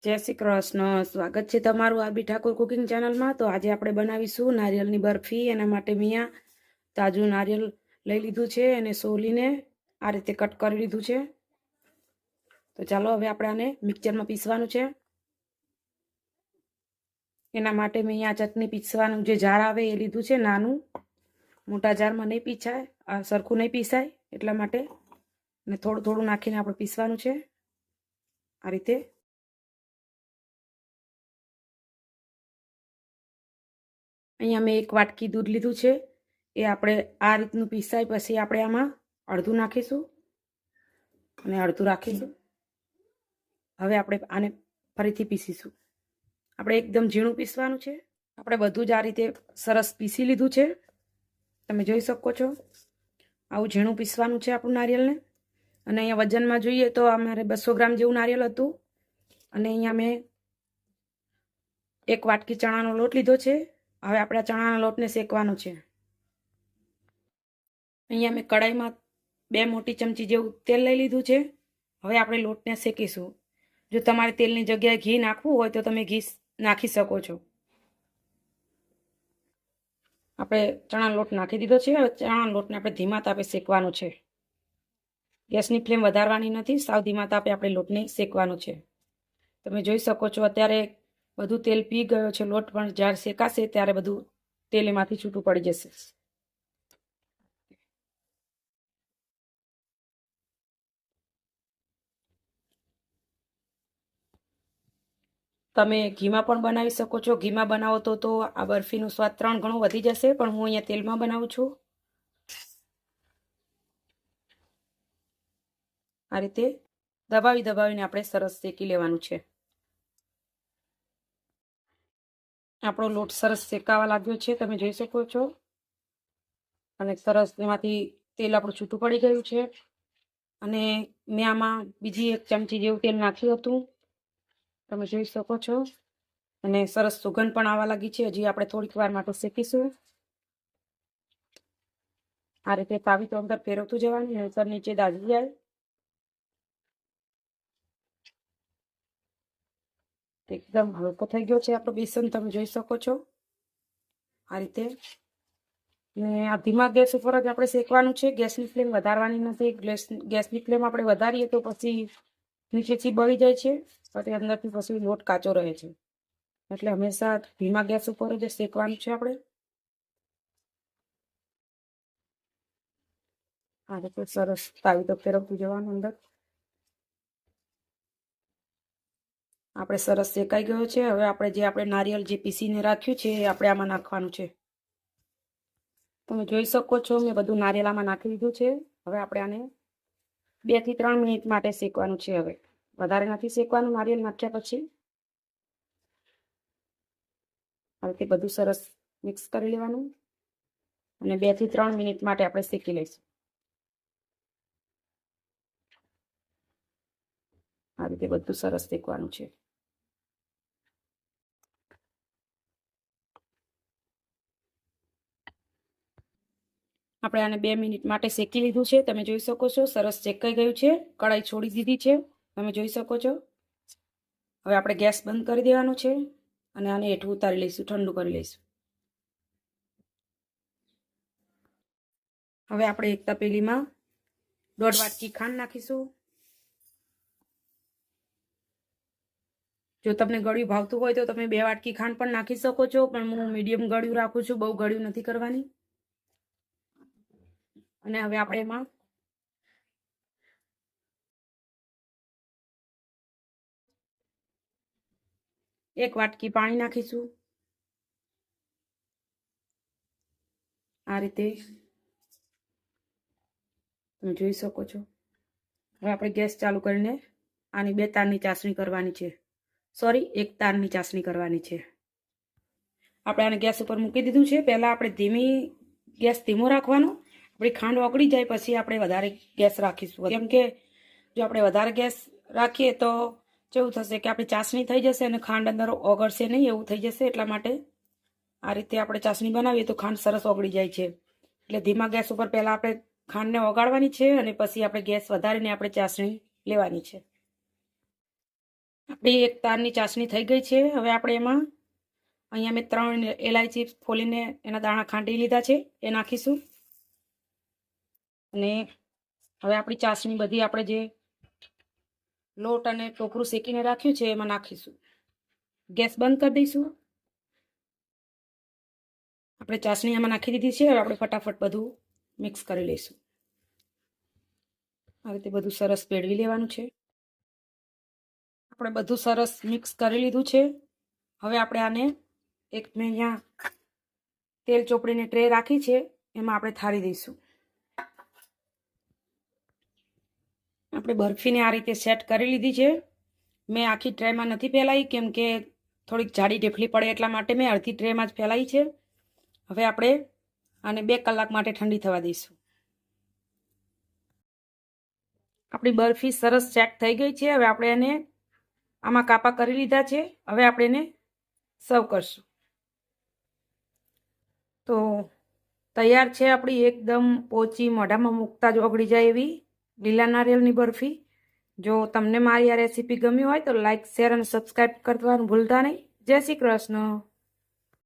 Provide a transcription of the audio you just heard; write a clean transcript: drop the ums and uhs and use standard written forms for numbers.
જય શ્રી કૃષ્ણ, સ્વાગત છે તમારું આરબી ઠાકોર કુકિંગ ચેનલમાં। તો આજે આપણે બનાવીશું નારિયેળની બરફી। એના માટે મિયા તાજું નારિયેળ લઈ લીધું છે અને સોલીને આ રીતે કટ કરી લીધું છે। તો ચાલો હવે આપણે આને મિક્સરમાં પીસવાનું છે। એના માટે મિયા ચટણી પીસવાનું જે જાર આવે એ લીધું છે નાનું, મોટા જારમાં નહીં પીસાય, આ સરખું નહીં પીસાય એટલા માટે, અને થોડું થોડું નાખીને આપણે પીસવાનું છે આ રીતે। અહીંયા મેં 1 વાટકી દૂધ લીધું છે, એ આપણે આ રીતનું પીસાય પછી આપણે આમાં અડધું નાખીશું અને અડધું રાખીશું। હવે આપણે આને ફરીથી પીસીશું। આપણે એકદમ ઝીણું પીસવાનું છે। આપણે બધું જ આ રીતે સરસ પીસી લીધું છે, તમે જોઈ શકો છો। આવું ઝીણું પીસવાનું છે આપણું નારિયેળને। અને અહીંયા વજનમાં જોઈએ તો અમારે 200 ગ્રામ જેવું નારિયેળ હતું। અને અહીંયા મેં 1 વાટકી ચણાનો લોટ લીધો છે। હવે આપણે આ ચણાના લોટને શેકવાનો છે। અહીંયા મેં કડાઈમાં 2 મોટી ચમચી જેવું તેલ લઈ લીધું છે। હવે આપણે લોટને શેકીશું। જો તમારે તેલની જગ્યાએ ઘી નાખવું હોય તો તમે ઘી નાખી શકો છો। આપણે ચણાનો લોટ નાખી દીધો છે। હવે ચણાના લોટને આપણે ધીમા તાપે શેકવાનો છે। ગેસની ફ્લેમ વધારવાની નથી, સાવ ધીમા તાપે આપણે લોટને શેકવાનો છે। તમે જોઈ શકો છો અત્યારે બધું તેલ પી ગયો છે લોટ, પણ જ્યારે શેકાશે ત્યારે બધું તેલ એમાંથી છૂટું પડી જશે। તમે ઘીમાં પણ બનાવી શકો છો। ઘીમાં બનાવો તો આ બરફીનો સ્વાદ 3 ગણો વધી જશે, પણ હું અહીંયા તેલમાં બનાવું છું। આ રીતે દબાવીને આપણે સરસ શેકી લેવાનું છે। આપણો લોટ સરસ શેકાવા લાગ્યો છે, તમે જોઈ શકો છો। અને સરસ એમાંથી તેલ આપણું છૂટું પડી ગયું છે। અને મેં આમાં બીજી 1 ચમચી જેવું તેલ નાખ્યું હતું, તમે જોઈ શકો છો। અને સરસ સુગંધ પણ આવવા લાગી છે। હજી આપણે થોડીક વાર માટે શેકીશું। આ રીતે તાવી તો અંદર ફેરવતું જવાનું, નહીંતર નીચે દાઝી જાય। એકદમ હલકો થઈ ગયો છે આપણો બેસન, તમે જોઈ શકો છો આ રીતે। ને આ ધીમા ગેસ ઉપર જ આપણે શેકવાનું છે, ગેસની ફ્લેમ વધારવાની નથી। ગેસની ફ્લેમ આપણે વધારીએ તો પછી નીચેથી બળી જાય છે અને અંદરથી પછી લોટ કાચો રહે છે। એટલે હંમેશા ધીમા ગેસ ઉપર જ શેકવાનું છે આપણે। આ રીતે સરસ તાવી તો ફેરવતું જવાનું અંદર। આપણે સરસ શેકાઈ ગયો છે। હવે આપણે નારિયેળ જે પીસીને રાખ્યું છે એ આપણે આમાં નાખવાનું છે। તમે જોઈ શકો છો મેં બધું નારિયેળ આમાં નાખી દીધું છે। હવે આપણે આને 2 થી 3 મિનિટ માટે શેકવાનું છે। હવે વધારે નથી શેકવાનું નારિયેળ નાખ્યા પછી। આ રીતે બધું સરસ મિક્સ કરી લેવાનું અને 2 થી 3 મિનિટ માટે આપણે શેકી લઈશું। આ રીતે બધું સરસ શેકવાનું છે। આપણે આને 2 મિનિટ માટે શેકી લીધું છે, તમે જોઈ શકો છો સરસ શેકાઈ ગયું છે। કડાઈ છોડી દીધી છે, તમે જોઈ શકો છો। હવે આપણે ગેસ બંધ કરી દેવાનો છે અને આને હેઠું ઉતારી લઈશું, ઠંડુ કરી લઈશું। હવે આપણે એક તપેલીમાં 1.5 વાટકી ખાંડ નાખીશું। જો તમને ગળ્યું ભાવતું હોય તો તમે 2 વાટકી ખાંડ પણ નાખી શકો છો, પણ હું મીડિયમ ગળ્યું રાખું છું, બહુ ગળ્યું નથી કરવાની। અને હવે આપણે એમાં એક વાટકી પાણી નાખીશું। આ રીતે તમે જોઈ શકો છો। હવે આપણે ગેસ ચાલુ કરીને આની 2 તારની ચાસણી કરવાની છે, સોરી 1 તારની ચાસણી કરવાની છે। આપણે આને ગેસ ઉપર મૂકી દીધું છે। પહેલા આપણે ગેસ ધીમો રાખવાનો, આપણી ખાંડ ઓગળી જાય પછી આપણે વધારે ગેસ રાખીશું, કેમ કે જો આપણે વધારે ગેસ રાખીએ તો કેવું થશે કે આપણી ચાસણી થઈ જશે અને ખાંડ અંદર ઓગળશે નહીં, એવું થઈ જશે। એટલા માટે આ રીતે આપણે ચાસણી બનાવીએ તો ખાંડ સરસ ઓગળી જાય છે। એટલે ધીમા ગેસ ઉપર પહેલા આપણે ખાંડને ઓગાળવાની છે અને પછી આપણે ગેસ વધારીને આપણે ચાસણી લેવાની છે। આપણી એક તારની ચાસણી થઈ ગઈ છે. હવે આપણે એમાં અહીંયા મેં 3 એલાયચી ફોલીને એના દાણા ખાંડી લીધા છે, એ નાખીશું. અને હવે આપણી ચાસણી બધી આપણે જે લોટ અને ટોપરું શેકીને રાખ્યું છે એમાં નાખીશું. ગેસ બંધ કરી દઈશું. આપણે ચાસણી આમાં નાખી દીધી છે. હવે આપણે ફટાફટ બધું મિક્સ કરી લઈશું. આ રીતે બધું સરસ ભેળવી લેવાનું છે. આપણે બધું સરસ મિક્સ કરી લીધું છે. હવે આપણે આને એક મેં અહીંયા તેલ ચોપડીને ટ્રે રાખી છે, એમાં આપણે થાળી દઈશું. આપણે બરફીને આ રીતે સેટ કરી લીધી છે. મેં આખી ટ્રેમાં નથી ફેલાઈ, કેમ કે થોડીક જાડી ઢેફલી પડે એટલા માટે મેં અડધી ટ્રેમાં જ ફેલાઈ છે. હવે આપણે આને 2 કલાક માટે ઠંડી થવા દઈશું. આપણી બરફી સરસ સેટ થઈ ગઈ છે. હવે આપણે એને આમાં કાપા કરી લીધા છે. હવે આપણે એને સર્વ કરશું. તો તૈયાર છે આપણી એકદમ પોચી, મોઢામાં મૂકતા જ ઓગળી જાય એવી લીલા નારિયેળની બરફી. જો તમને મારી આ રેસીપી ગમી હોય તો લાઈક, શેર અને સબસ્ક્રાઈબ કરવાનું ભૂલતા નહીં. જય શ્રી કૃષ્ણ.